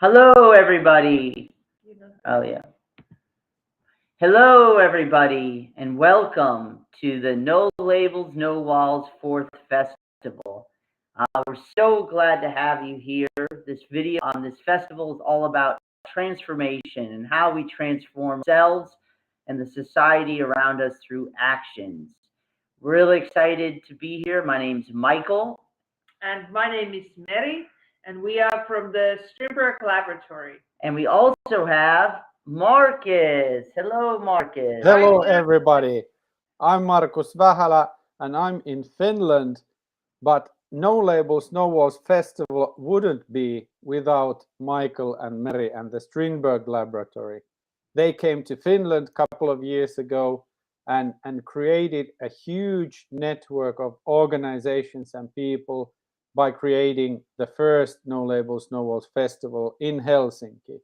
Hello, everybody. Oh, yeah. Hello, everybody, and welcome to the No Labels, No Walls 4th Festival. We're so glad to have you here. This video on this festival is all about transformation and how we transform ourselves and the society around us through actions. Really excited to be here. My name's Michael. And my name is Mary, and we are from the Strindberg Laboratory. And we also have Marcus. Hello, Marcus. Hello, everybody. I'm Markus Vähälä, and I'm in Finland. But No Labels, No Walls Festival wouldn't be without Michael and Mary and the Strindberg Laboratory. They came to Finland a couple of years ago and created a huge network of organizations and people by creating the first No Labels, No Walls Festival in Helsinki.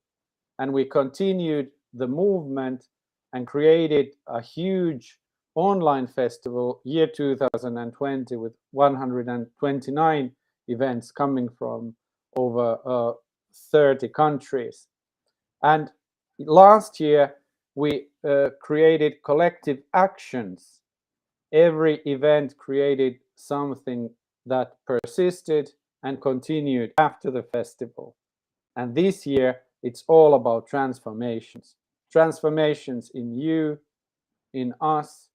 And we continued the movement and created a huge online festival year 2020 with 129 events coming from over 30 countries. And last year we created collective actions. Every event created something that persisted and continued after the festival. And this year it's all about transformations. Transformations in you, in us,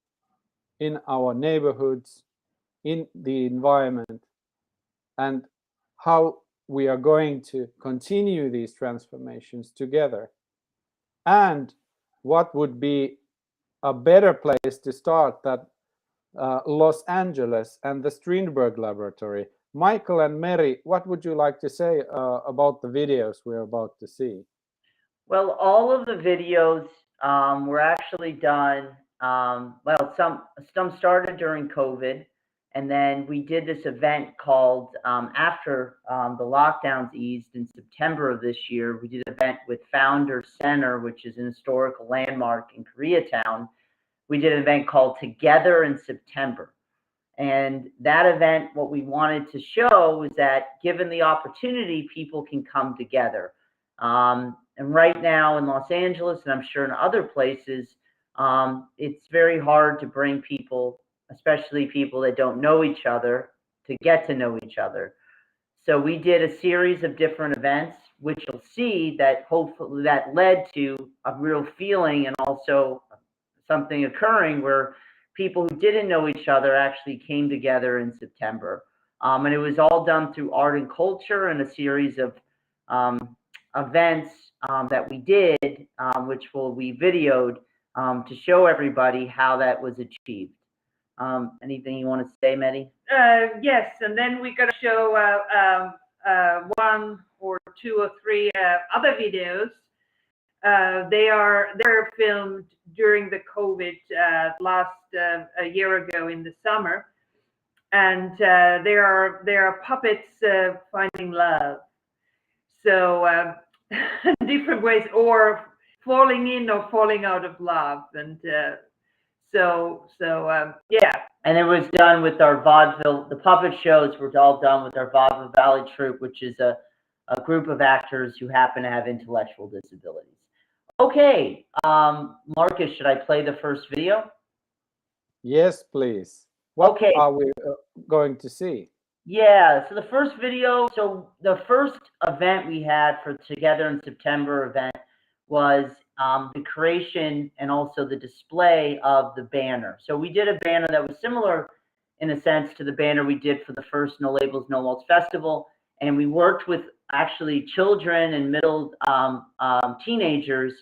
in our neighborhoods, in the environment, and how we are going to continue these transformations together. And what would be a better place to start than Los Angeles and the Strindberg Laboratory. Michael and Mary, what would you like to say about the videos we're about to see? Well, all of the videos were actually done, some started during COVID, and then we did this event called, after the lockdowns eased in September of this year, we did an event with Founder Center, which is an historical landmark in Koreatown. We did an event called Together in September. And that event, what we wanted to show was that given the opportunity, people can come together. And right now in Los Angeles, and I'm sure in other places, it's very hard to bring people, especially people that don't know each other, to get to know each other. So we did a series of different events, which you'll see that hopefully that led to a real feeling and also something occurring where people who didn't know each other actually came together in September. And it was all done through art and culture and a series of events that we did, which we videoed to show everybody how that was achieved. Anything you want to say, Mehdi? Yes, and then we're going to show one or two or three other videos. They're filmed during the COVID a year ago in the summer, and they are puppets finding love. So different ways, or falling in or falling out of love, and yeah. And it was done with our vaudeville. The puppet shows were all done with our Vaudeville Valley troupe, which is a group of actors who happen to have intellectual disabilities. Okay, Marcus, should I play the first video? Yes, please. What are we going to see? Yeah, so the first video, so the first event we had for Together in September event was the creation and also the display of the banner. So we did a banner that was similar in a sense to the banner we did for the first No Labels, No Walls Festival. And we worked with actually children and middle teenagers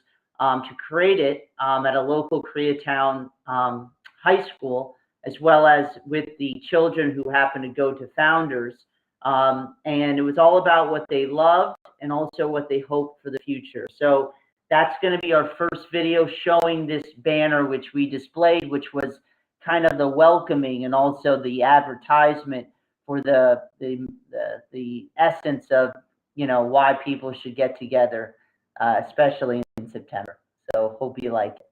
to create it at a local Koreatown high school, as well as with the children who happen to go to Founders. And it was all about what they loved and also what they hoped for the future. So that's going to be our first video showing this banner, which we displayed, which was kind of the welcoming and also the advertisement for the essence of, you know, why people should get together, especially in September. So hope you like it.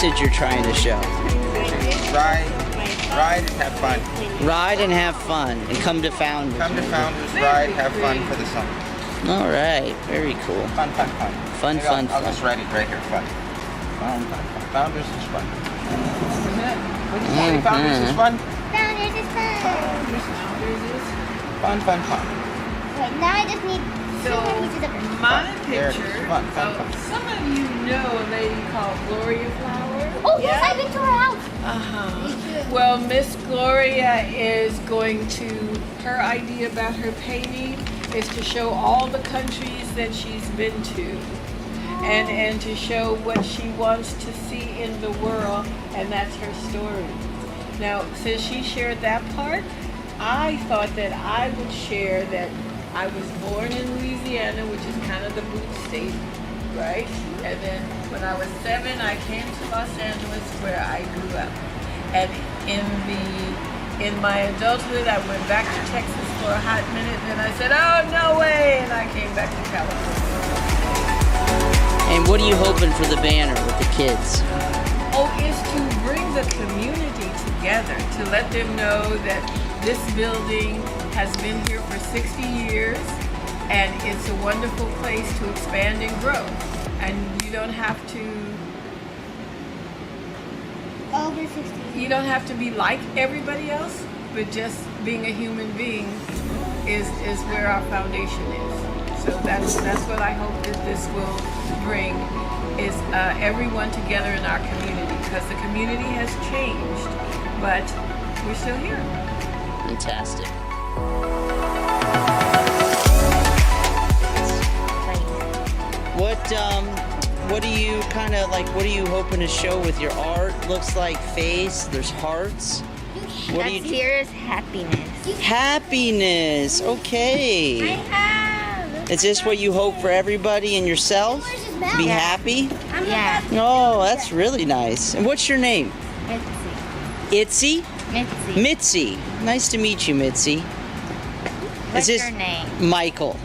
message you're trying to show? Ride and have fun. Ride and have fun, and come to Founders. Come to Founders, ride, have fun for the summer. All right, very cool. Fun. Fun, Maybe fun, I'll fun. just write it right here, fun. Founders is fun. What do you say? Founders is fun? Founders is fun. Fun. Wait, now I just need So, 2 more pieces of it. my There it is. picture, Fun. some of you know a lady called Gloria Flower. Oh, yes, I've been to her house. Well, Miss Gloria is going to, her idea about her painting is to show all the countries that she's been to. And to show what she wants to see in the world, and that's her story. Now, since she shared that part, I thought that I would share that I was born in Louisiana, which is kind of the boot state, right? And then when I was 7, I came to Los Angeles where I grew up. And in my adulthood, I went back to Texas for a hot minute, and I said, oh, no way, and I came back to California. And what are you hoping for the banner with the kids? Oh, is to bring the community together, to let them know that this building has been here for 60 years, and it's a wonderful place to expand and grow. And you don't have to Over 60. you don't have to be like everybody else, but just being a human being is where our foundation is. So that's what I hope that this will bring, is everyone together in our community, because the community has changed, but we're still here. Fantastic. What do you kind of like? What are you hoping to show with your art? Looks like face. There's hearts. What do you? Here is happiness. Happiness. Okay. have. Is this what you hope for everybody and yourself? To be happy? Yeah. Oh, that's really nice. And what's your name? Mitzi. Itzy? Mitzi. Nice to meet you, Mitzi. What's Is this your name? Michael?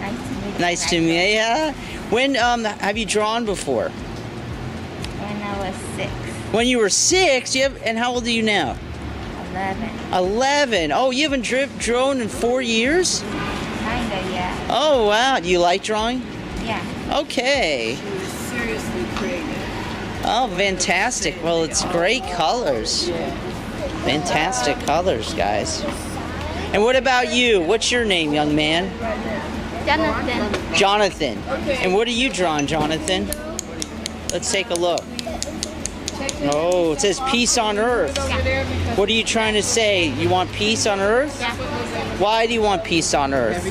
Nice to meet you. Nice to meet you. Yeah. When have you drawn before? When I was 6. When you were 6. And how old are you now? 11. 11. Oh, you haven't drawn in 4 years? Kinda, yeah. Oh wow. Do you like drawing? Yeah. Okay. She was seriously creative. Oh, fantastic. Well, it's great colors. Fantastic colors, guys. And what about you? What's your name, young man? Jonathan. Jonathan. And what are you drawing, Jonathan? Let's take a look. Oh, it says peace on earth. What are you trying to say? You want peace on earth? Yeah. Why do you want peace on earth?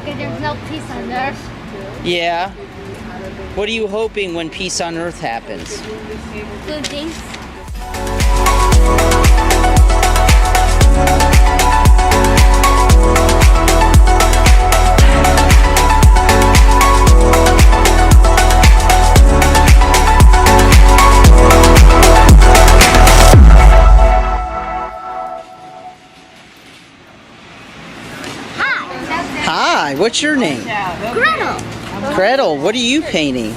Okay, there's no peace on earth. Yeah. What are you hoping when peace on earth happens? Good things. Hi, what's your name? Gretel. Gretel, what are you painting?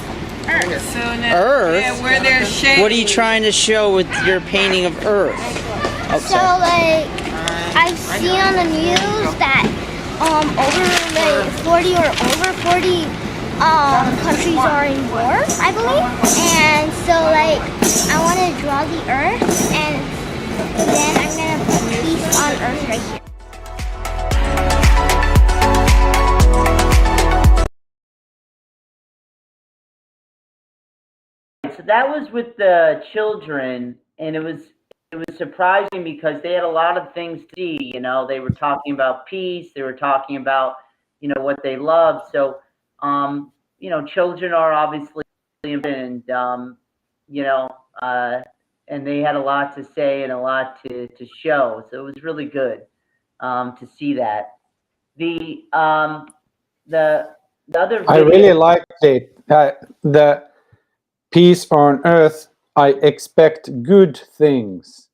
Earth. So now, Earth? Yeah, where there's shade. What are you trying to show with your painting of Earth? Oh, So sorry. like I see on the news that over like 40 or over 40 countries are in war, I believe. And so like I want to draw the earth, and then I'm gonna put peace on earth right here. So that was with the children, and it was surprising because they had a lot of things to see. You know, they were talking about peace. They were talking about, you know, what they love. So, you know, children are obviously, and you know, and they had a lot to say and a lot to show. So it was really good to see that. The other I video, really liked it. The peace on earth, I expect good things.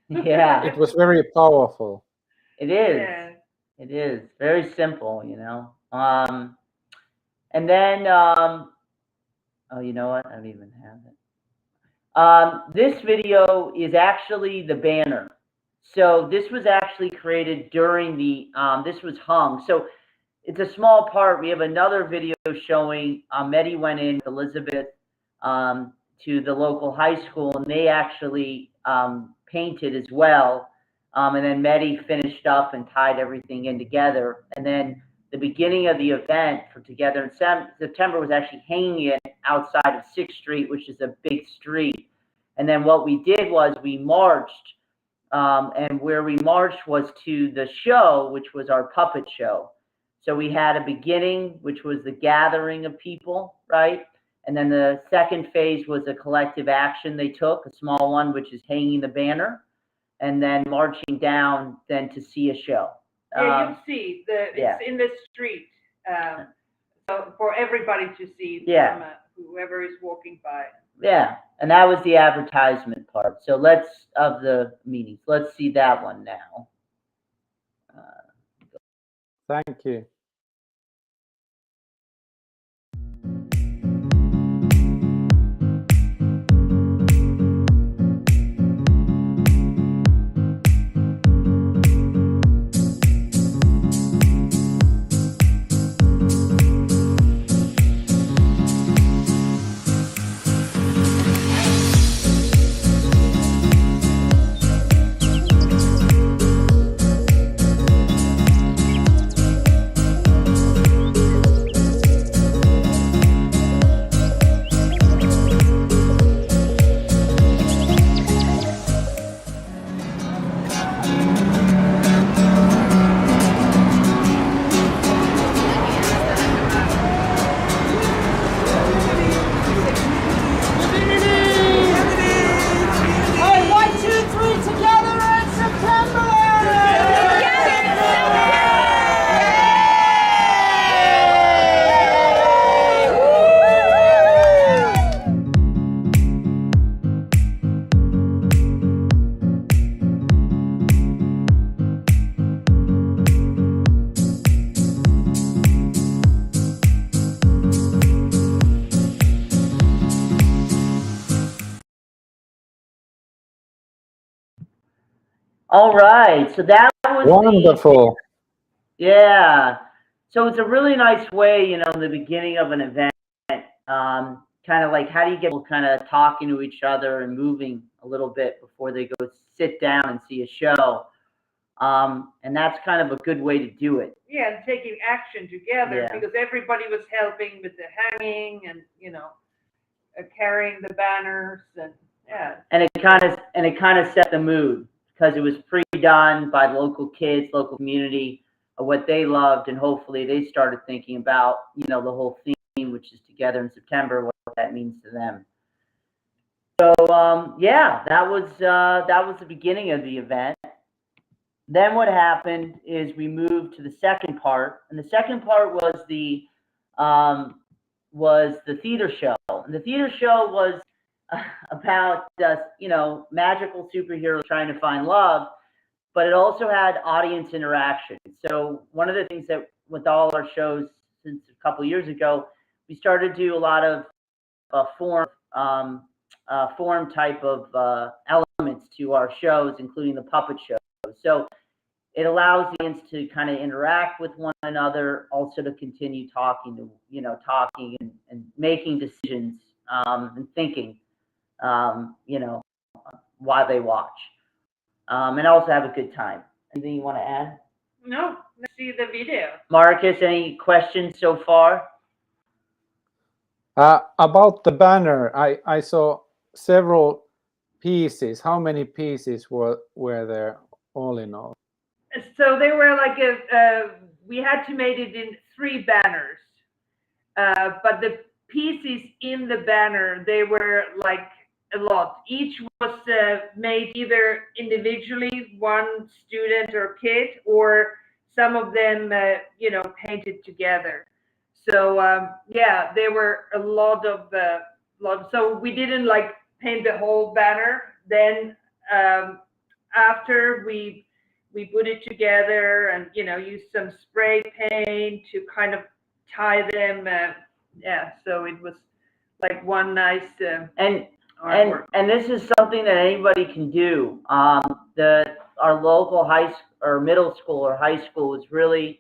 yeah. It was very powerful. It is. Yeah. It is very simple, you know. And then Oh, you know what? I don't even have it. This video is actually the banner. So this was actually created during the, this was hung. So it's a small part. We have another video showing Medi went in with Elizabeth to the local high school, and they actually painted as well. And then Medi finished up and tied everything in together. And then the beginning of the event for Together in September was actually hanging it outside of 6th Street, which is a big street. And then what we did was we marched, and where we marched was to the show, which was our puppet show. So we had a beginning, which was the gathering of people, right? And then the second phase was a collective action they took, a small one, which is hanging the banner, and then marching down then to see a show. Yeah, you'll see it's in the street, so for everybody to see, from whoever is walking by. Yeah, and that was the advertisement part. So of the meetings. Let's see that one now. Thank you. All right, so that was wonderful. Yeah. So it's a really nice way, in the beginning of an event, kind of like how do you get people kind of talking to each other and moving a little bit before they go sit down and see a show. And that's kind of a good way to do it. Yeah, and taking action together, because everybody was helping with the hanging and, carrying the banners and And it kind of set the mood because it was pre-done by local kids, local community, what they loved, and hopefully they started thinking about, the whole theme, which is Together in September, what that means to them. So that was the beginning of the event. Then what happened is we moved to the second part, and the second part was the theater show. And the theater show was about magical superheroes trying to find love, but it also had audience interaction. So one of the things that with all our shows since a couple of years ago, we started to do a lot of forum type of elements to our shows, including the puppet show. So it allows the audience to kind of interact with one another, also to continue talking and making decisions and thinking, while they watch, and also have a good time. Anything you want to add? No, let's see the video. Marcus, any questions so far? About the banner, I saw several pieces. How many pieces were there all in all? So they were like we had to make it in 3 banners, but the pieces in the banner, they were like a lot. Each was made either individually, one student or kid, or some of them, painted together. So there were a lot of so we didn't like paint the whole banner. Then after we put it together and use some spray paint to kind of tie them. So it was like one nice And artwork. and this is something that anybody can do. Our local high or middle school or high school is really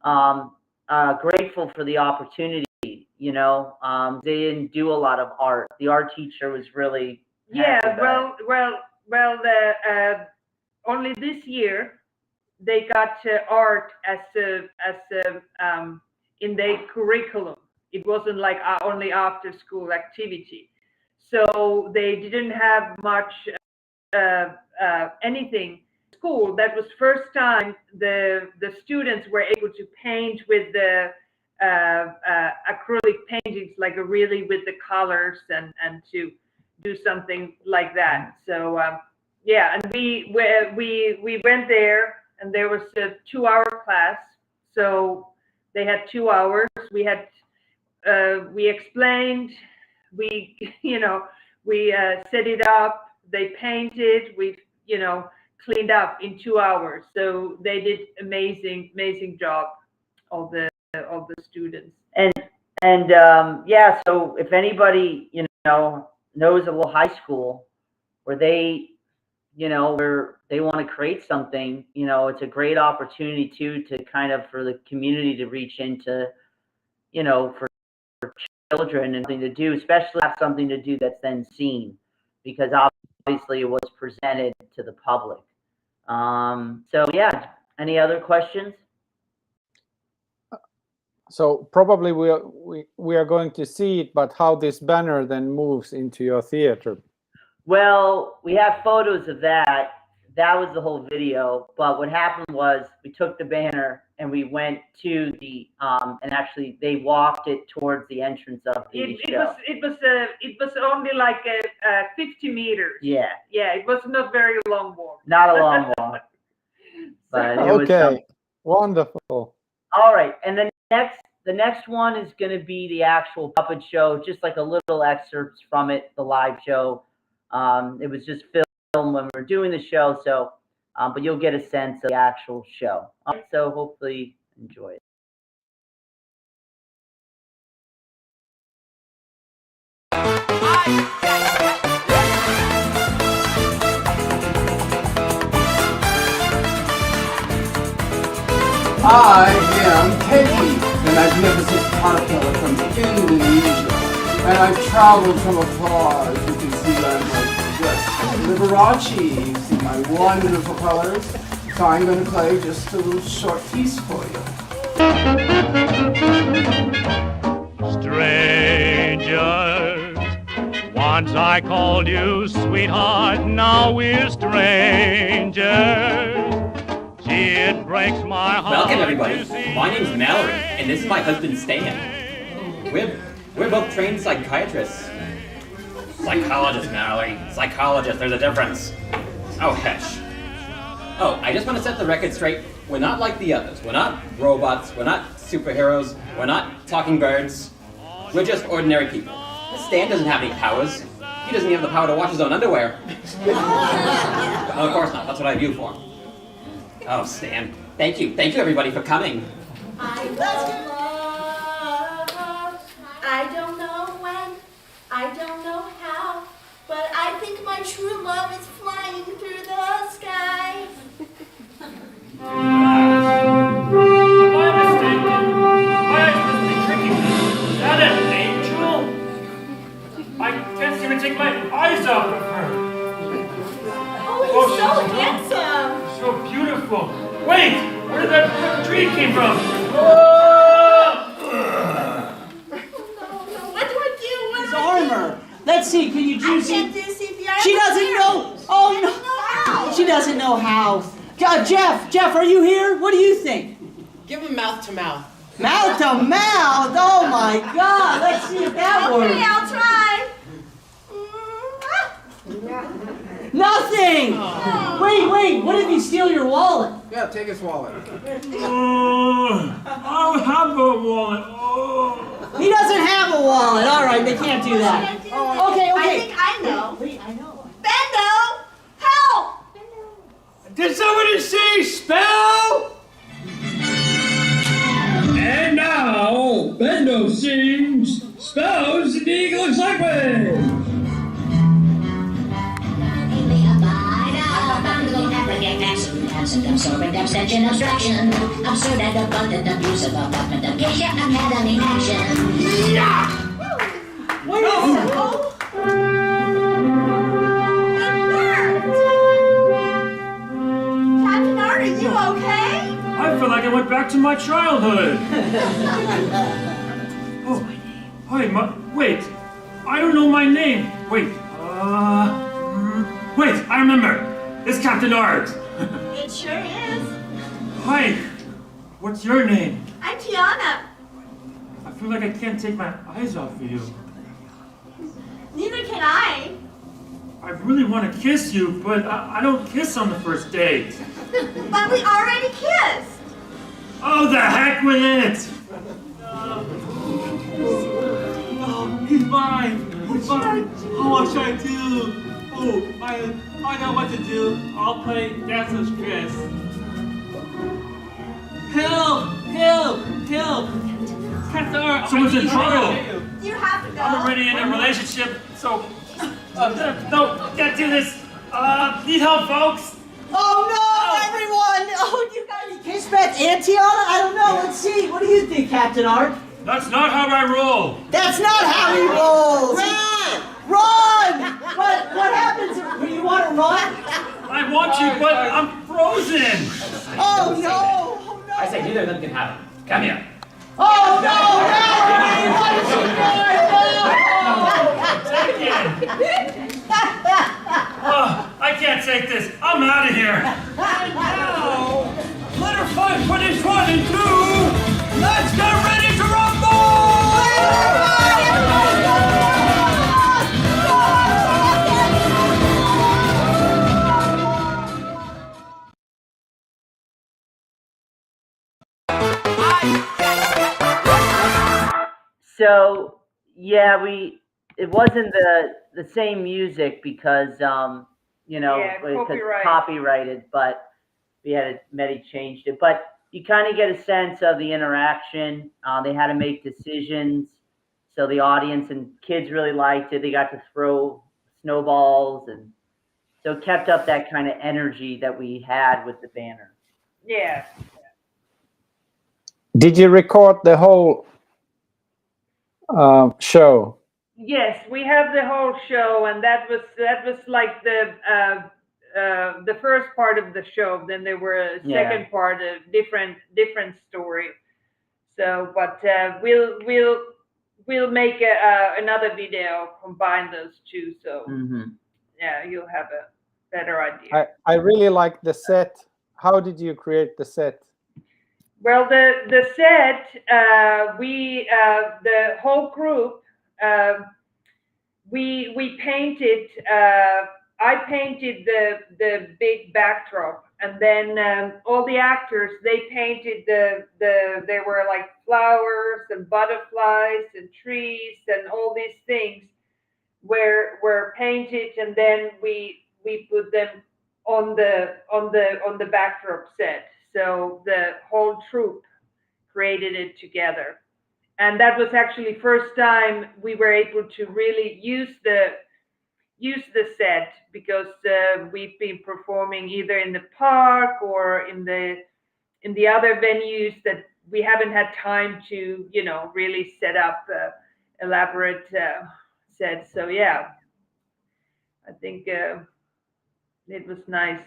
grateful for the opportunity. You know, they didn't do a lot of art. The art teacher was really Yeah, happy about it. well, only this year they got art as in their curriculum. It wasn't like only after school activity. So they didn't have much anything school. That was first time the students were able to paint with the acrylic paintings, like really with the colors and to do something like that. So yeah, and we went there, and there was a 2-hour class. So they had 2 hours. We had we explained, we we set it up. They painted. We cleaned up in 2 hours. So they did amazing job, all the students. And yeah, so if anybody knows a little high school where they where they want to create something, it's a great opportunity too to kind of for the community to reach into, for children and something to do, especially have something to do that's then seen, because obviously it was presented to the public. So yeah, any other questions? So probably we are going to see it, but how this banner then moves into your theater? Well, we have photos of that. That was the whole video. But what happened was we took the banner and we went to the and actually they walked it towards the entrance of the show. It was only like 50 meters. Yeah. Yeah, it was not very long walk. Not a long walk. But it was okay, wonderful. All right, and then the next one is going to be the actual puppet show, just like a little excerpts from it, the live show. It was just filmed when we were doing the show, so but you'll get a sense of the actual show. So hopefully enjoy it. I am Keki, the magnificent caterpillar from Indonesia, and I've traveled from afar. As you can see, I'm like dressed in Liberace. See my wonderful colors. So I'm going to play just a little short piece for you. Strangers, once I called you sweetheart, now we're strangers. Gee, it breaks my heart. Welcome everybody. My name's Mallory, and this is my husband Stan. We're both trained psychiatrists. Psychologist, Mallory. Psychologist, there's a difference. Oh, hesh. Oh, I just want to set the record straight. We're not like the others. We're not robots. We're not superheroes. We're not talking birds. We're just ordinary people. Stan doesn't have any powers. He doesn't even have the power to wash his own underwear. No, of course not. That's what I do for him. Oh, Stan. Thank you. Thank you, everybody, for coming. I love, I don't know when, I don't know how, but I think my true love is flying through the sky. Am I mistaken? My eyes must be tricking me. Is that an angel? I can't seem to take my eyes off of her. Oh, he's so handsome. So beautiful. Wait! Where did that tree came from? Oh! No, what do I do? His armor. Let's see, can you I do can't do CPR. She doesn't know. Oh no. She doesn't know how. Jeff, are you here? What do you think? Give him mouth to mouth. Mouth to mouth? Oh my God. Let's see if that works. Okay, I'll try. Nothing! Oh. Wait, what if you steal your wallet? Yeah, take his wallet. I don't have a wallet. Oh. He doesn't have a wallet. All right, they can't do that. Okay. I think I know. Wait, I know. Bendo, help! Did somebody say spell? And now, Bendo sings spells in English Absurd, absorbent, abstention, abstraction. Absurd and abundant abuse of abutment, Acacia Academy action. Yeah! What is that? Captain Art, are you okay? I feel like I went back to my childhood. Oh, hi, wait. I don't know my name. Wait, wait, I remember. It's Captain Art. It sure is. Hi, what's your name? I'm Tiana. I feel like I can't take my eyes off of you. Neither can I. I really want to kiss you, but I don't kiss on the first date. But we already kissed. Oh, the heck with it! Oh, he's mine. He's mine. Oh, what should I do? Oh, I know what to do. I'll play Dance with Chris. Help! Help! Help! Captain Art, Someone's in trouble. You have to go. I'm already in a relationship, so no, can't do this. Need help, folks. Oh no, everyone! Oh, you guys kiss Beth and Tiana? I don't know. Let's see. What do you think, Captain Art? That's not how I roll. That's not how he rolls! Run! Run! What happens? Do you want to run? I want you, but I'm frozen. Oh no! Oh no! I say neither of them can have it. Come here. Oh no! No! What is he doing? I can't take this. I'm out of here. And now, let her fight what is 1 and 2. Let's get ready to rumble! So yeah, it wasn't the same music because you know, Yeah, because copyright. copyrighted, but Medi changed it. But you kind of get a sense of the interaction. They had to make decisions, so the audience and kids really liked it. They got to throw snowballs, and so it kept up that kind of energy that we had with the banner. Yeah. Did you record the whole show? Yes, we have the whole show, and that was like the first part of the show. Then there were a second part, a different story. So, but we'll make another video, combine those two. So yeah, you'll have a better idea. I really like the set. How did you create the set? Well, the set, the whole group, we painted. I painted the big backdrop, and then all the actors, they painted there were like flowers and butterflies and trees and all these things were painted, and then we put them on the backdrop set. So the whole troupe created it together, and that was actually first time we were able to really use the set, because we've been performing either in the park or in the other venues that we haven't had time to, you know, really set up elaborate sets. So yeah, I think it was nice.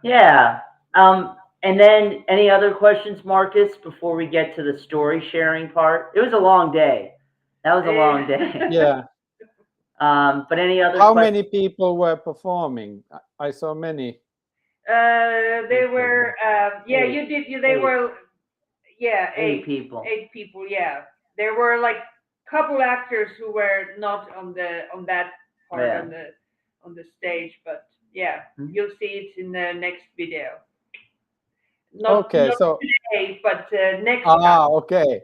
Yeah. And then any other questions, Marcus, before we get to the story sharing part? It was a long day. That was a long day. Yeah. But any other How questions? many people were performing? I saw many. They were, yeah, you did, they were, yeah, Eight people. 8 people, yeah. There were like couple actors who were not on that part on the stage, but yeah, you'll see it in the next video. Not so today, but next time. okay.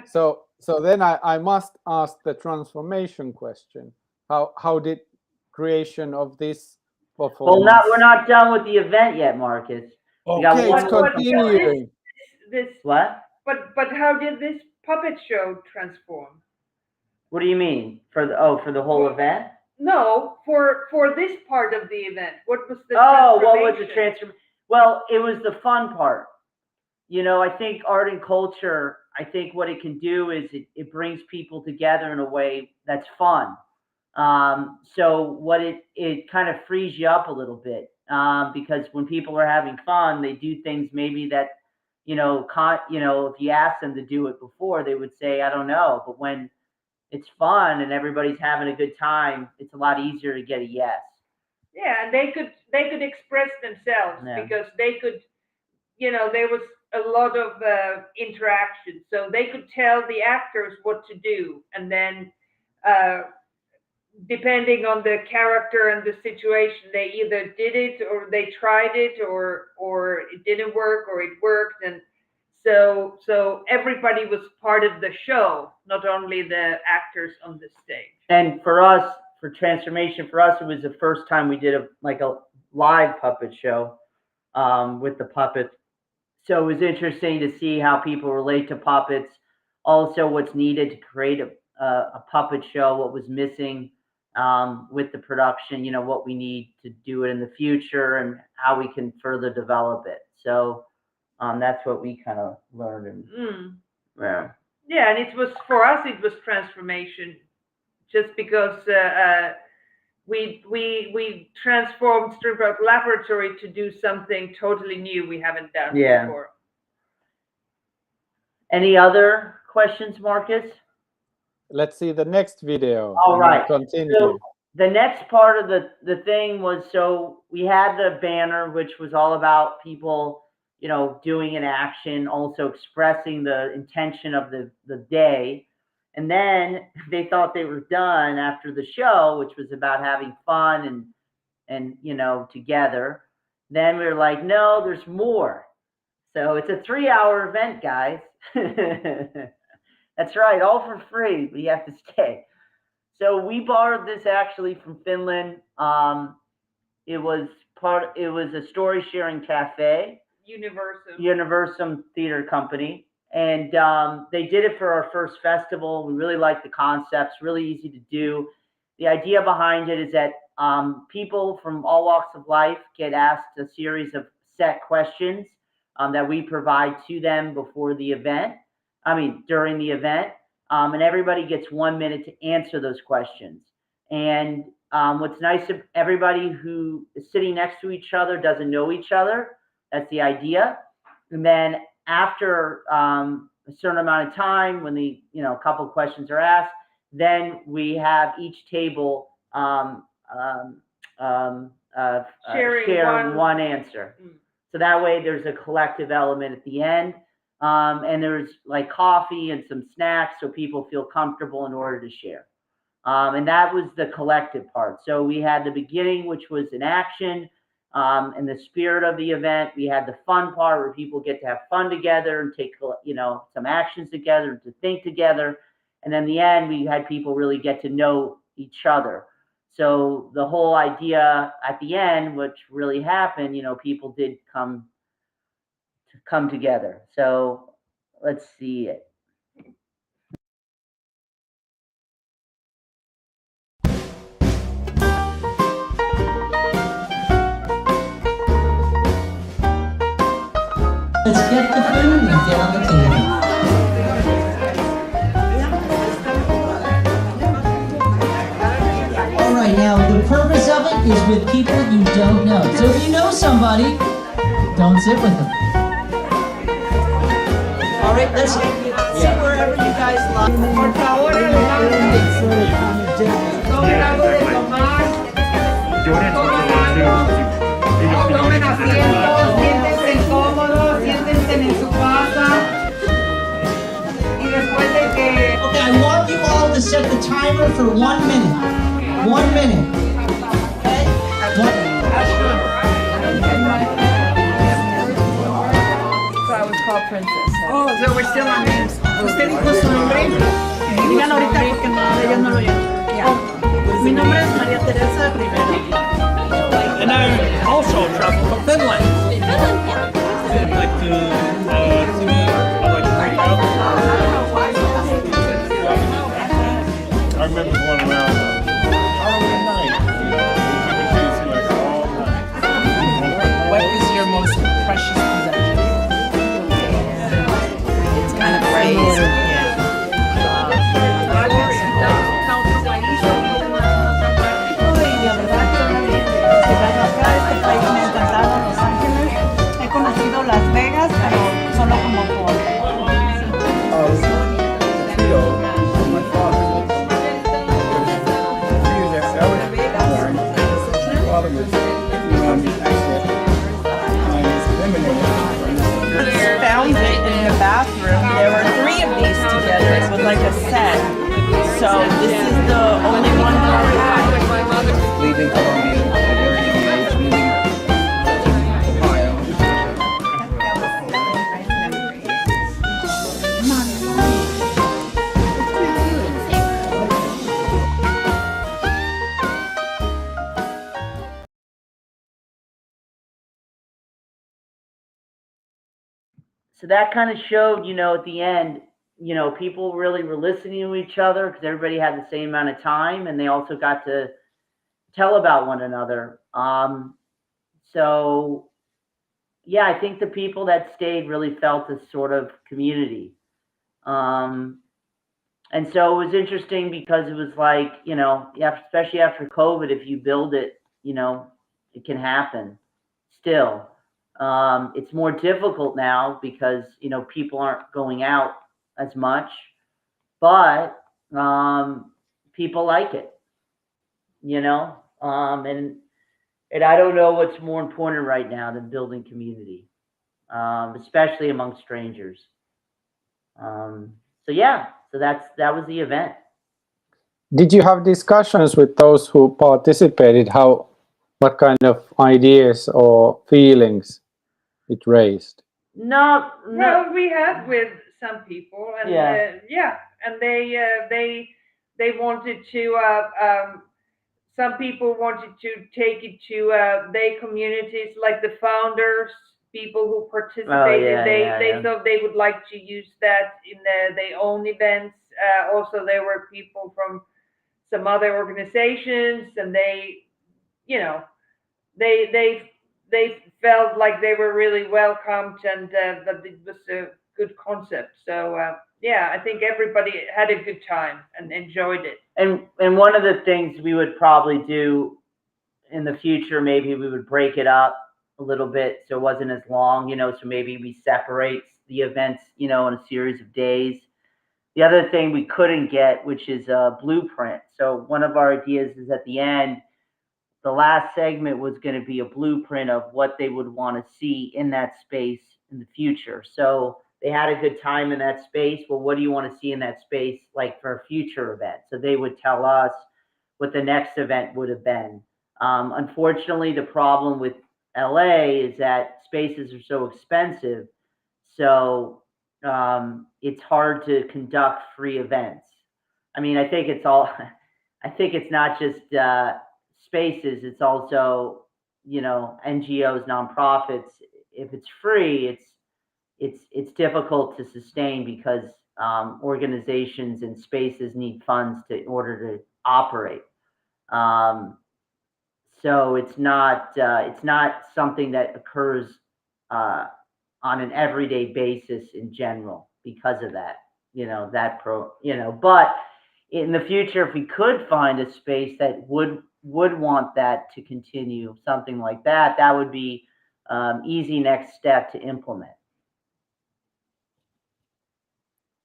So then I must ask the transformation question. How did creation of this performance? Well, we're not done with the event yet, Marcus. Okay, it's continuing. What? But how did this puppet show transform? What do you mean? For the whole event? No, for this part of the event, what was the Oh, what was the transformation? Well, it was the fun part. You know, I think art and culture, I think what it can do is it brings people together in a way that's fun. So what it kind of frees you up a little bit, because when people are having fun, they do things maybe that, if you ask them to do it before, they would say, I don't know. But when it's fun and everybody's having a good time, it's a lot easier to get a yes. Yeah, and they could express themselves Yeah. because they could, there was a lot of interaction, so they could tell the actors what to do, and then depending on the character and the situation, they either did it or they tried it, or it didn't work or it worked, and so everybody was part of the show, not only the actors on the stage. And for us, for Transformation, for us, it was the first time we did a live puppet show with the puppets. So it was interesting to see how people relate to puppets. Also, what's needed to create a puppet show, what was missing with the production, what we need to do it in the future and how we can further develop it. So that's what we kind of learned. Yeah. Yeah, and for us, it was transformation, just because we transformed Strindberg Laboratory to do something totally new we haven't done before. Any other questions, Marcus? Let's see the next video. All right. Continue. So the next part of the thing was, so we had the banner, which was all about people, doing an action, also expressing the intention of the day. And then they thought they were done after the show, which was about having fun and together. Then we were like, no, there's more. So it's a 3-hour event, guys. That's right, all for free, but you have to stay. So we borrowed this actually from Finland. It was a story sharing cafe. Universum Theater Company. And they did it for our first festival. We really liked the concepts, really easy to do. The idea behind it is that people from all walks of life get asked a series of set questions that we provide to them during the event. And everybody gets 1 minute to answer those questions. And what's nice, everybody who is sitting next to each other doesn't know each other. That's the idea. And then after a certain amount of time, when a couple of questions are asked, then we have each table sharing one answer. So that way there's a collective element at the end. And there's like coffee and some snacks so people feel comfortable in order to share. And that was the collective part. So we had the beginning, which was an action. In the spirit of the event, we had the fun part where people get to have fun together and take some actions together, to think together. And then the end, we had people really get to know each other. So the whole idea at the end, which really happened, people did come together. So let's see it. Let's get the food and get on the table. All right, now the purpose of it is with people you don't know. So if you know somebody, don't sit with them. All right, listen. Sit wherever you guys like. Por favor, tomen asientos, siéntense cómodos, siéntense en su casa. Y después de que... Okay, I want you all to set the timer for 1 minute. 1 minute. Okay? So I was called Princess. Oh, so we're still on names. ¿Usted dijo su nombre? Díganlo ahorita porque ellos no lo oyeron. Mi nombre es María Teresa Rivera. And I also traveled from Finland. I'd like to I remember going around. thought it was, actually eliminated. Found it in the bathroom. There were 3 of these together. It was like a set. So this is the only one that we have. Leaving Columbia at a very young age, moving to Ohio. So that kind of showed, at the end, people really were listening to each other because everybody had the same amount of time, and they also got to tell about one another. So yeah, I think the people that stayed really felt this sort of community. And so it was interesting because it was like, especially after COVID, if you build it, it can happen still. It's more difficult now because, people aren't going out as much, but people like it, and I don't know what's more important right now than building community, especially among strangers. So yeah, so that was the event. Did you have discussions with those who participated? What kind of ideas or feelings it raised? No. Well, we had with some people, and and they wanted to. Some people wanted to take it to their communities, like the founders, people who participated. They thought they would like to use that in their own events. Also, there were people from some other organizations, and they felt like they were really welcomed, and that it was a good concept. So I think everybody had a good time and enjoyed it. And one of the things we would probably do in the future, maybe we would break it up a little bit so it wasn't as long, so maybe we separate the events, in a series of days. The other thing we couldn't get, which is a blueprint. So one of our ideas is at the end, the last segment was going to be a blueprint of what they would want to see in that space in the future. So they had a good time in that space. Well, what do you want to see in that space, like for a future event? So they would tell us what the next event would have been. Unfortunately, the problem with LA is that spaces are so expensive. So it's hard to conduct free events. I mean, I think it's not just spaces, it's also, NGOs, nonprofits. If it's free, it's difficult to sustain because organizations and spaces need funds in order to operate. So it's not something that occurs on an everyday basis in general because of that, but in the future, if we could find a space that would want that to continue, something like that, that would be easy next step to implement.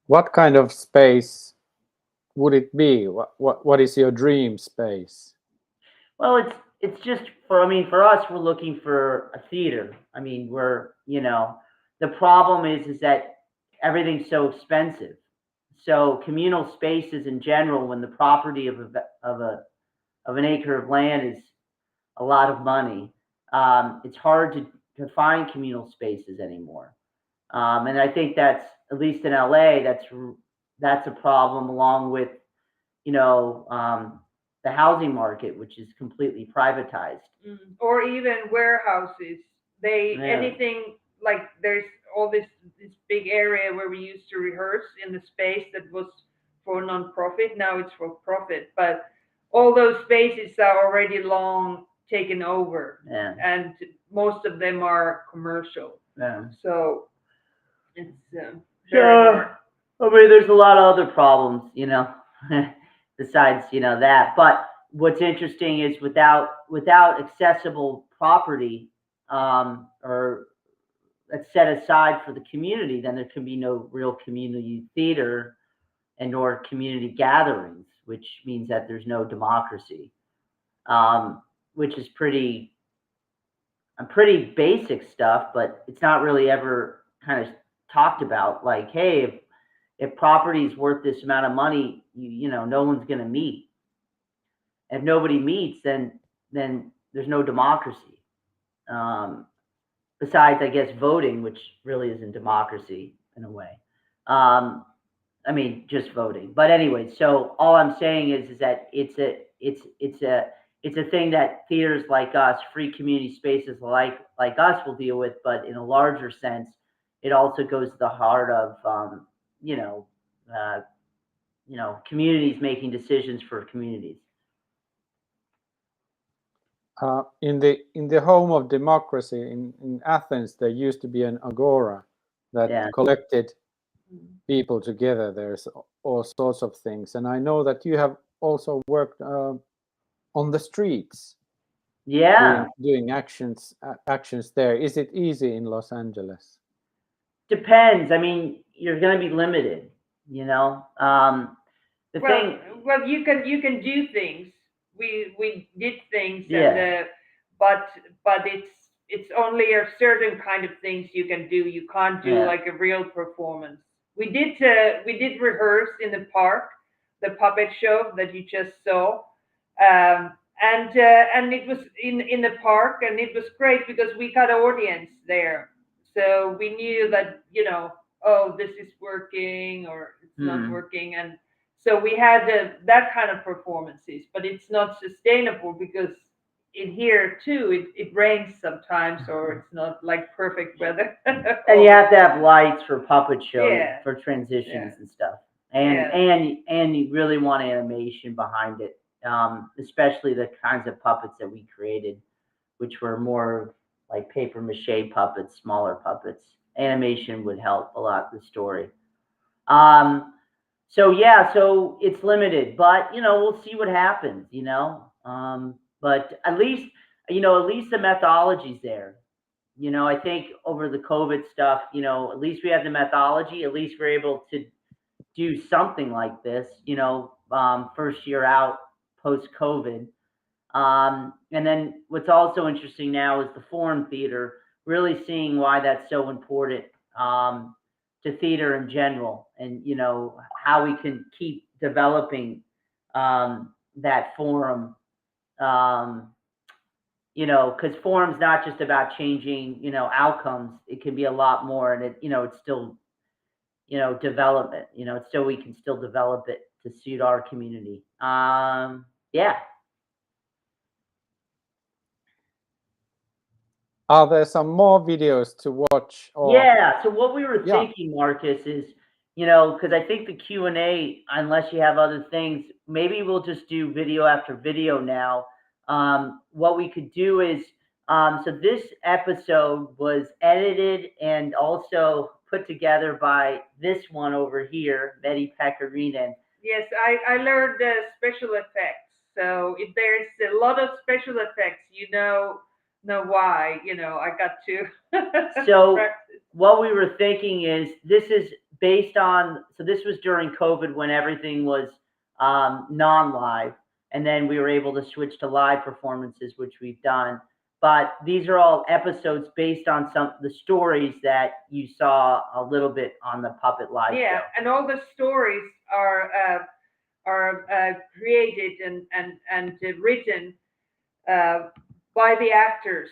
What kind of space would it be? What is your dream space? Well, it's just for us, we're looking for a theater. I mean, the problem is that everything's so expensive. So communal spaces in general, when the property of an acre of land is a lot of money, it's hard to find communal spaces anymore. And I think that's, at least in LA, that's a problem, along with the housing market, which is completely privatized. Or even warehouses. Anything like, there's all this big area where we used to rehearse in the space that was for non-profit. Now it's for profit, but all those spaces are already long taken over, and most of them are commercial. So it's very hard. I mean, there's a lot of other problems, besides that. But what's interesting is without accessible property, or that's set aside for the community, then there can be no real community theater nor community gatherings, which means that there's no democracy. which is pretty basic stuff, but it's not really ever kind of talked about. Like, hey, if property is worth this amount of money, you know, no one's going to meet. If nobody meets, then there's no democracy. Besides, I guess, voting, which really isn't democracy in a way. I mean, just voting. But anyway, so all I'm saying is that it's a thing that theaters like us, free community spaces like us, will deal with. But in a larger sense, it also goes to the heart of communities making decisions for communities. In the home of democracy in Athens, there used to be an agora that collected people together. There's all sorts of things, and I know that you have also worked on the streets. Yeah, doing actions there. Is it easy in Los Angeles? Depends. I mean, you're going to be limited. You know, Well, you can do things. We did things, Yeah. but it's only a certain kind of things you can do. You can't do Yeah. like a real performance. We did rehearse in the park, the puppet show that you just saw, and it was in the park, and it was great because we got an audience there, so we knew that, you know, oh, this is working or it's not working, and so we had that kind of performances, but it's not sustainable because in here too, it rains sometimes, or it's not like perfect weather. And you have to have lights for puppet show, Yeah. for transitions Yeah. and stuff, and Yeah. and you really want animation behind it, especially the kinds of puppets that we created, which were more like paper mache puppets, smaller puppets. Animation would help a lot the story. So yeah, so it's limited, but you know, we'll see what happens, you know. But at least the methodology's there. You know, I think over the COVID stuff, you know, at least we have the methodology. At least we're able to do something like this, you know, first year out post COVID. And then what's also interesting now is the forum theater, really seeing why that's so important to theater in general, and you know, how we can keep developing that forum. You know, because forum's not just about changing, you know, outcomes. It can be a lot more, and it's still, you know, development. You know, it's still, we can still develop it to suit our community. Yeah. Are there some more videos to watch? Yeah. So what we were thinking, Marcus, is, you know, because I think the Q&A, unless you have other things, maybe we'll just do video after video now. What we could do is, so this episode was edited and also put together by this one over here, Betty Pecorinen. Yes, I learned special effects. So if there's a lot of special effects, you know why, you know, I got to So practice. what we were thinking is, this is based on, so this was during COVID when everything was non-live, and then we were able to switch to live performances, which we've done. But these are all episodes based on some of the stories that you saw a little bit on the Puppet Live show. And all the stories are created and written by the actors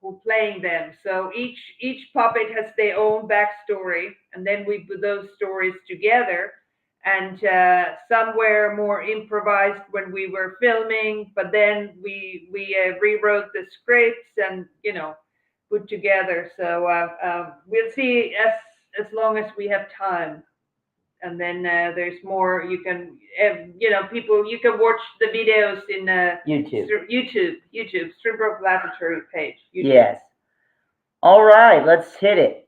who playing them. So each puppet has their own backstory, and then we put those stories together. And some were more improvised when we were filming, but then we rewrote the scripts and, you know, put together. So we'll see as long as we have time. And then there's more. You can, you know, you can watch the videos in YouTube, Strindberg Laboratory page. YouTube. Yes. All right, let's hit it.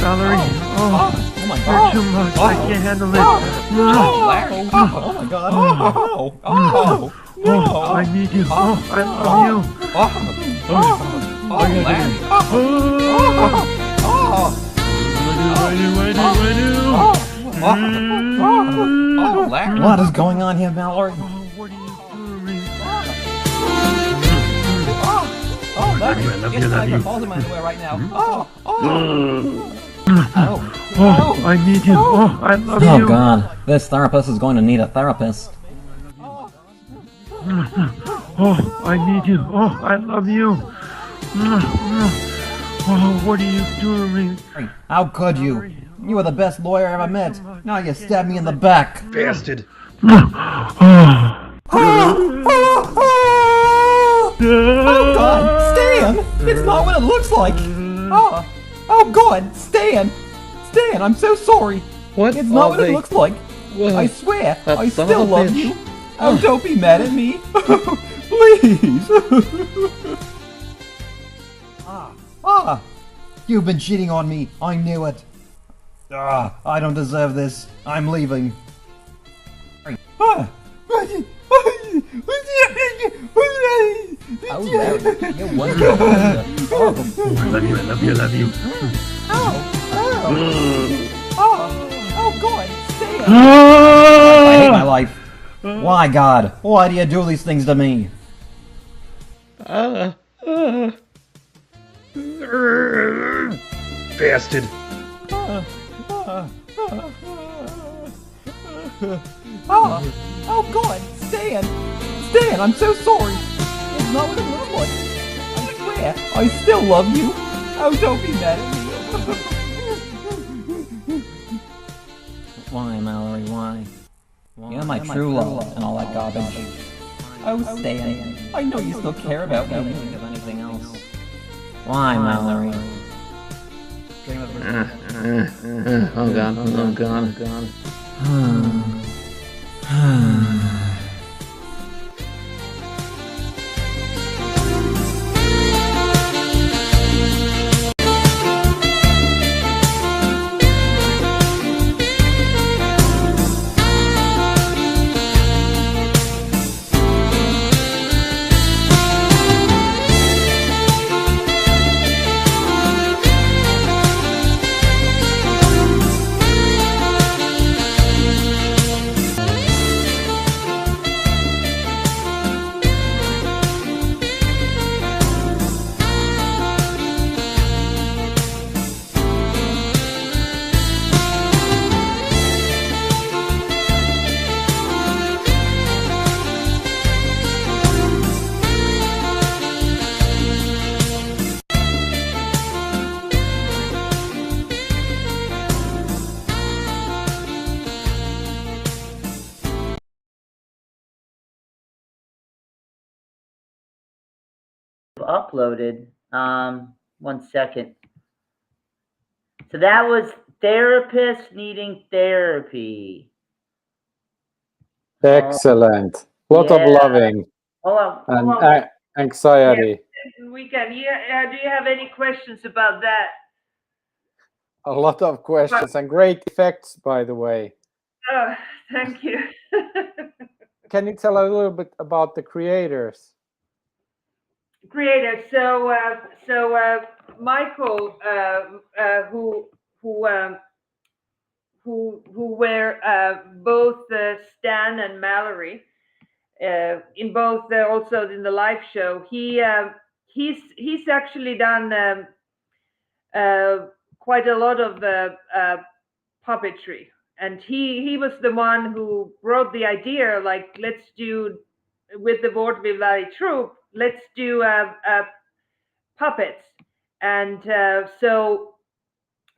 Mallory. Oh my God. You're too much. I can't handle it. Larry. Oh my God. I need you. I love you. Larry. Larry. What is going on here, Mallory? What are you doing? Larry. I love you. Balls in my underwear right now. I need you. I love you. Oh God, this therapist is going to need a therapist. I need you. I love you. What are you doing? How could you? You were the best lawyer I ever met. Now you stab me in the back. Bastard. Oh God, Stan! It's not what it looks like. Oh God, Stan! Stan, I'm so sorry. What? It's not what it looks like. I swear, I still love you. Oh, don't be mad at me. Please. You've been cheating on me. I knew it. I don't deserve this. I'm leaving. Oh, Larry, you're wonderful. I love you. Oh God, Stan! I hate my life. Why, God? Why do you do these things to me? Bastard. Oh God, Stan! Stan, I'm so sorry. It's not what it looks like. I swear, I still love you. Oh, don't be mad at me. Why, Mallory? Why? You're my true love and all that garbage. Oh, Stan, I know you still care about me. I think of anything else. Why, Mallory? Oh God. Uploaded. 1 second. So that was therapist needing therapy. Excellent. Lot of loving and anxiety. We can. Yeah. Do you have any questions about that? A lot of questions and great effects, by the way. Oh, thank you. Can you tell a little bit about the creators? Creator. So Michael, who were both Stan and Mallory, in both also in the live show. He's actually done quite a lot of puppetry, and he was the one who wrote the idea. Like, let's do with the Vaudeville Valley Troupe. Let's do puppets, and so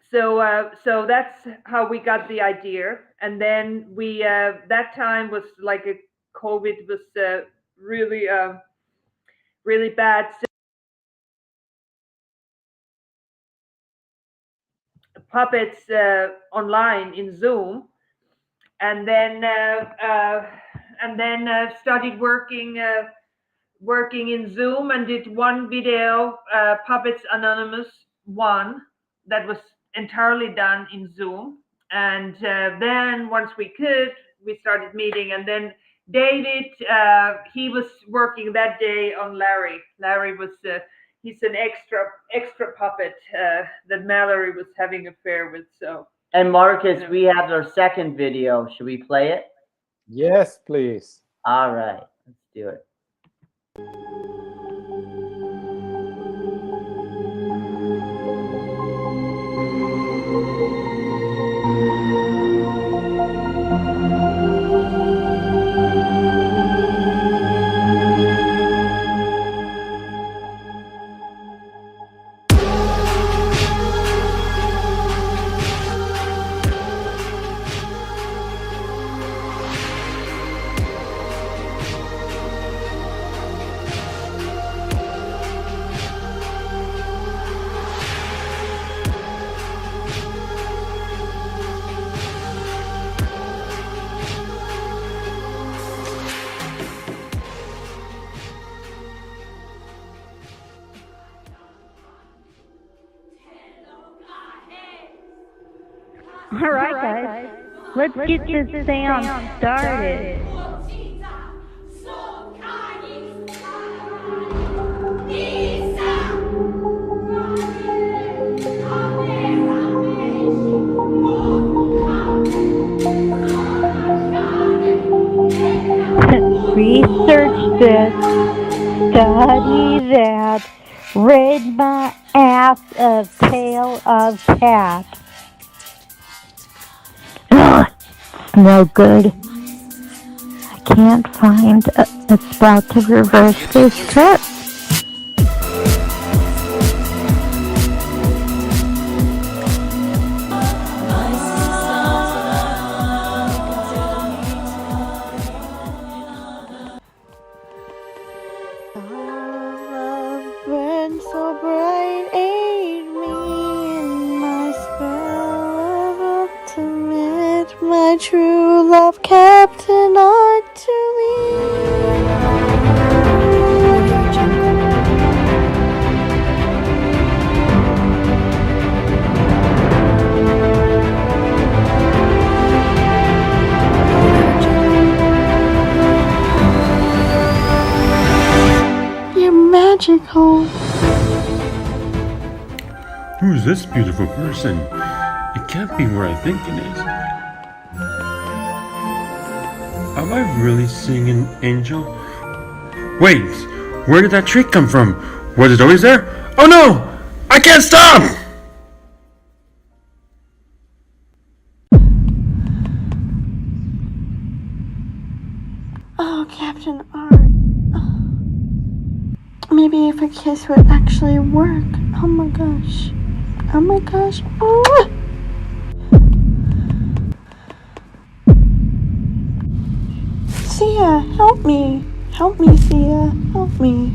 that's how we got the idea. And then we that time was like COVID was really really bad. So puppets online in Zoom, and then started working in Zoom, and did one video, Puppets Anonymous 1, that was entirely done in Zoom. And then once we could, we started meeting. And then David, he was working that day on Larry. Larry was, he's an extra puppet that Mallory was having an affair with. So. And Marcus, we have our second video. Should we play it? Yes, please. All right, let's do it. All right, guys, let's get this seance started. Research this, study that, read my ass a tale of cat. No good. I can't find a spot to reverse this trip. Burn so bright, aid me in my spell of ultimate, my true love Captain Art to me. You're magical. Who's this beautiful person? It can't be where I think it is. Am I really seeing an angel? Wait, where did that tree come from? Was it always there? Oh no! I can't stop! Oh, Captain Art. Maybe if a kiss would actually work. Oh my gosh. Oh my gosh. Oh. Sia, help me. Help me, Sia. Help me.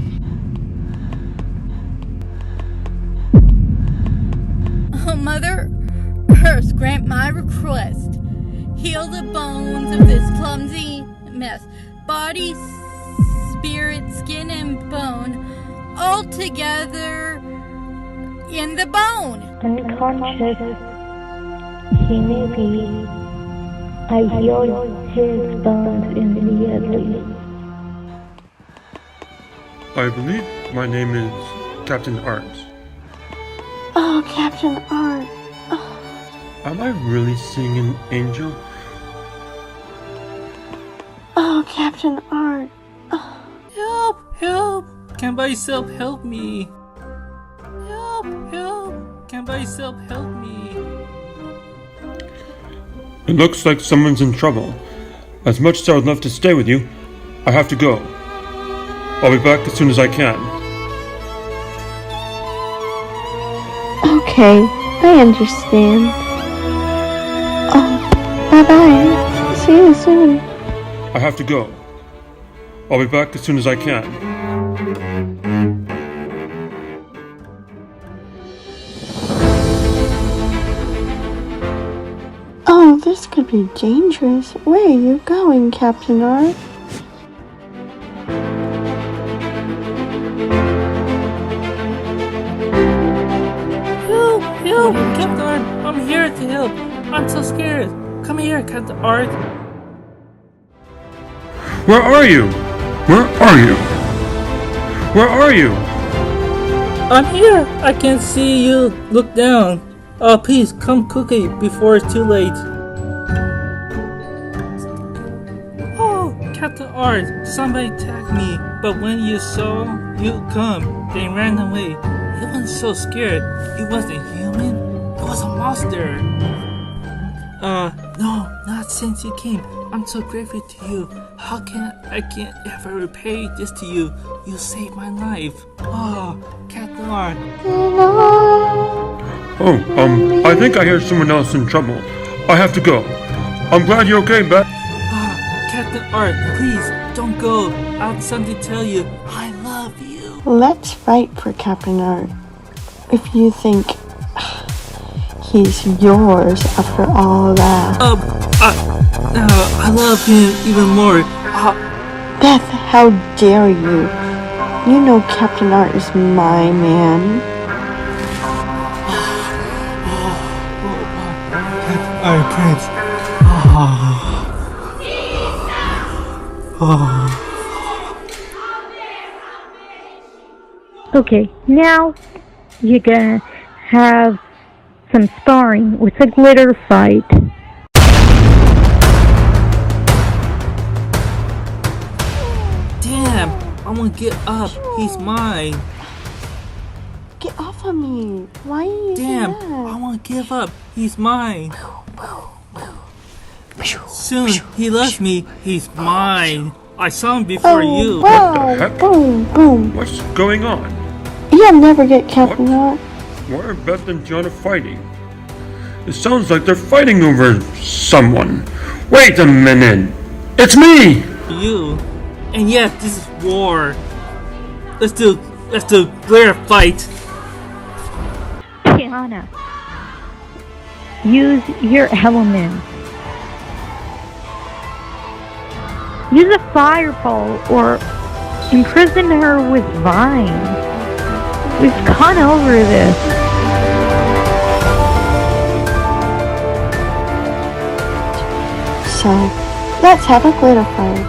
Oh, Mother Earth, grant my request. Heal the bones of this clumsy mess. Body, spirit, skin, and bone, all together in the bone. Unconscious, he may be. I healed his bones immediately. I believe my name is Captain Art. Oh, Captain Art. Am I really seeing an angel? Oh, Captain Art. Help! Help! Can myself help me? Help! Help! Can myself help me? It looks like someone's in trouble. As much as I would love to stay with you, I have to go. I'll be back as soon as I can. Okay, I understand. Oh, bye-bye. See you soon. I have to go. I'll be back as soon as I can. Oh, this could be dangerous. Where are you going, Captain Art? Help! Help! Captain Art! to help. I'm so scared. Come here, Captain Art. Where are you? Where are you? Where are you? I'm here. I can see you. Look down. Oh, please come quickly before it's too late. Oh, Captain Art, somebody tagged me, but when you saw you come, they ran away. He wasn't so scared. It wasn't human. It was a monster. No, not since you came. I'm so grateful to you. How can I can't ever repay this to you? You saved my life. Oh, Captain Art. Oh, I think I hear someone else in trouble. I have to go. I'm glad you're okay, Beth. Captain Art, please don't go. I have something to tell you. I love you. Let's fight for Captain Art. If you think he's yours after all that. I love him even more. Beth, how dare you? You know Captain Art is my man. Art Prince. Okay, now you're gonna have some sparring with a glitter fight. Damn, I wanna get up. He's mine. Get off of me. Why are you using Damn, that? I wanna give up. He's mine. Soon, he loves me. He's mine. I saw him before you. Wow. What the heck? Boom, boom. What's going on? You'll never get Captain Art. Why are Beth and Gianna fighting? It sounds like they're fighting over someone. Wait a minute. It's me! You. And yes, this is war. Let's do glitter fight. Tiana, use your element. Use a fire pole or imprison her with vines. We've gone over this. So, let's have a glitter fight.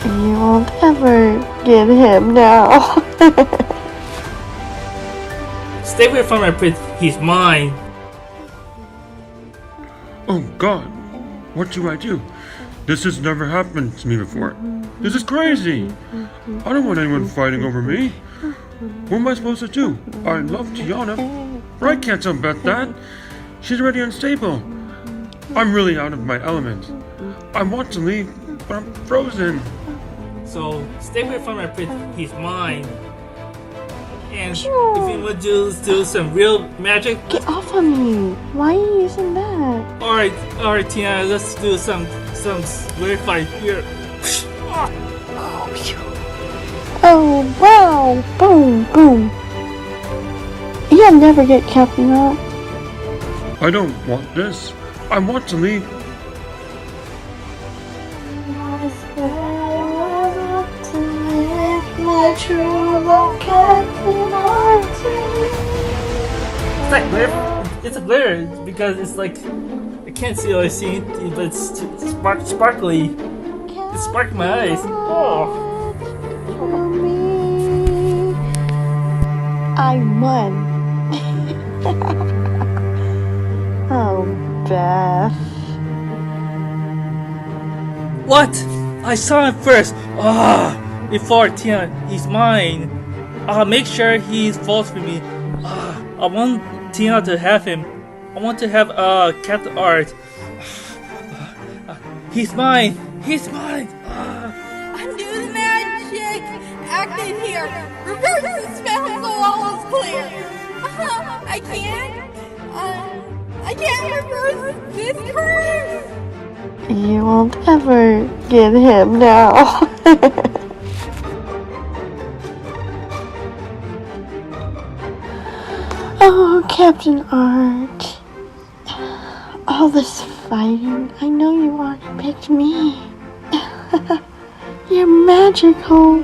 You won't ever get him now. Stay away from my prince. He's mine. Oh God, what do I do? This has never happened to me before. This is crazy. I don't want anyone fighting over me. What am I supposed to do? I love Tiana. But I can't tell Beth that. She's already unstable. I'm really out of my element. I want to leave, but I'm frozen. So stay away from my prince. He's mine. And if you want to do some real magic, Get off of me. Why are you using that? Alright, Tiana, let's do some glitter fight here. Oh, wow. Boom, boom. You'll never get Captain Art. I don't want this. I want to leave. My true love, Captain Art. It's like glitter. It's a glitter because it's like I can't see all I see, but it's sparkly. It's sparkling my eyes. Oh. I won. Oh, Beth. What? I saw him first. Before Tiana, he's mine. Make sure he falls for me. I want Tiana to have him. I want to have Captain Art. He's mine. He's mine. Undo the magic acted here. Reverse the spell so all is clear. I can't reverse this curse. You won't ever get him now. Oh, Captain Art. All this fighting, I know you already picked me. You're magical.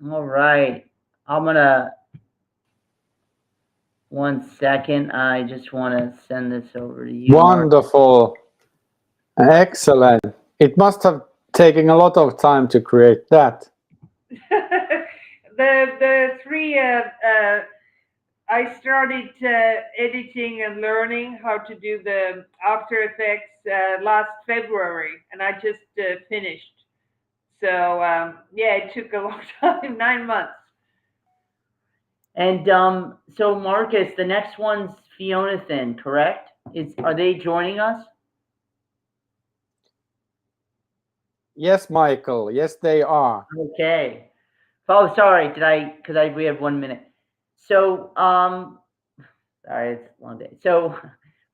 All right. I'm gonna, 1 second. I just want to send this over to you, Mark. Wonderful. Excellent. It must have taken a lot of time to create that. The three I started editing and learning how to do the After Effects last February, and I just finished. So yeah, it took a long time, 9 months. And so Marcus, the next one's Fionathan, correct? Are they joining us? Yes, Michael. Yes, they are. Okay. Oh, sorry. We have 1 minute. So, sorry, it's a long day. So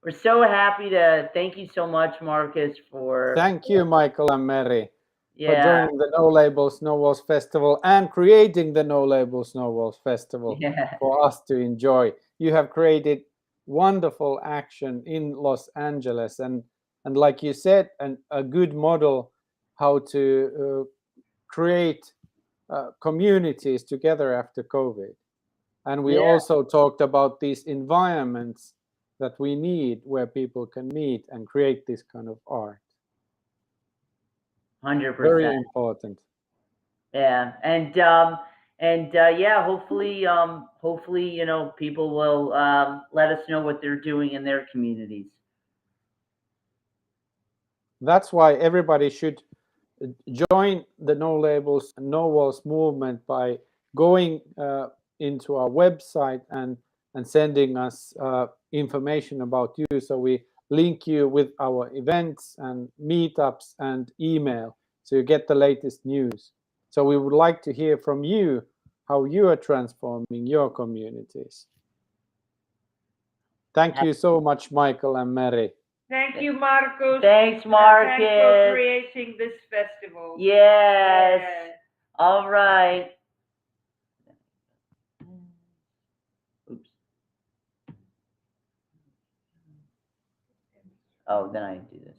we're so happy to thank you so much, Marcus, for. Thank you, Michael and Mary, for Yeah. joining the No Labels No Walls Festival and creating the No Labels No Walls Festival for us to enjoy. You have created wonderful action in Los Angeles, and like you said, a good model how to create communities together after COVID. And we also talked about these environments that we need where people can meet and create this kind of art. 100%. Very important. Yeah, and yeah, hopefully, you know, people will let us know what they're doing in their communities. That's why everybody should join the No Labels No Walls movement by going into our website and sending us information about you. So we link you with our events and meetups and email, so you get the latest news. So we would like to hear from you how you are transforming your communities. Thank you so much, Michael and Mary. Thank you, Marcos. Thanks, Marcus. Thanks for creating this festival. Yes. All right. Oops. Oh, then I do this.